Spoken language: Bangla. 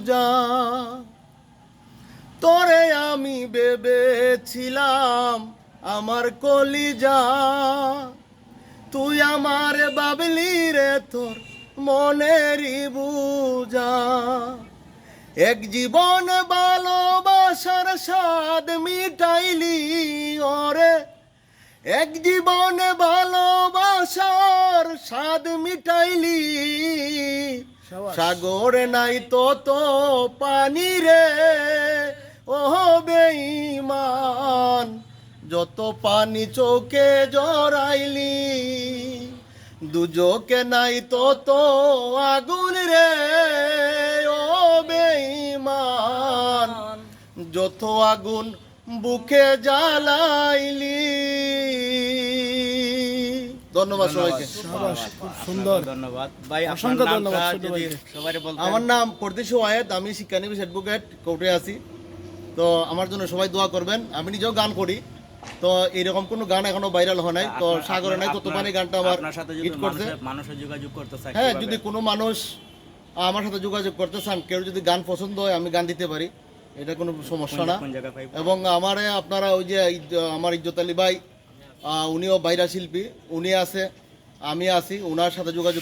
বুঝা তোরে আমি ভেবেছিলাম আমার কলিজা তুই আমার বাবলি রে তোর মনেরই বুঝা এক জীবন ভালোবাসার স্বাদ মিটাইলি ওরে এক জীবন ভালোবাসার স্বাদ মিটাইলি সাগরে নাই তো পানি রে ও বেঈমান যত পানি চোখে জড়াইলি দুজকে নাই তো আগুন রে ও বেঈমান যত আগুন বুকে জ্বালাইলি। ধন্যবাদ সবাইকে। খুব সুন্দর, ধন্যবাদ ভাই। অসংখ্য ধন্যবাদ ছোট ভাইকে। সবাই বলতে আমার নাম পরদেশি ওয়াহেদ, আমি শিক্ষানবিশ অ্যাডভোকেট কোর্টে আছি। তো আমার জন্য সবাই দোয়া করবেন। আমি নিজেও গান করি, তো এরকম কোনো গান এখনো ভাইরাল হয় নাই। তো সাগরে নাই তত পানি গানটা আমার আপনার সাথে যদি হিট করছে। মানুষের যোগাযোগ করতে চায়, হ্যাঁ, কিভাবে? যদি কোনো মানুষ আমার সাথে যোগাযোগ করতে চান, কেউ যদি গান পছন্দ হয় আমি গান দিতে পারি, এটা কোনো সমস্যা না। কোন জায়গায় পাইবো? এবং আমারে আপনারা ওই যে আমার ইজ্জত আলী ভাই, উনিও বাইরা শিল্পী, উনি আছে, আমি আছি, ওনার সাথে যোগাযোগ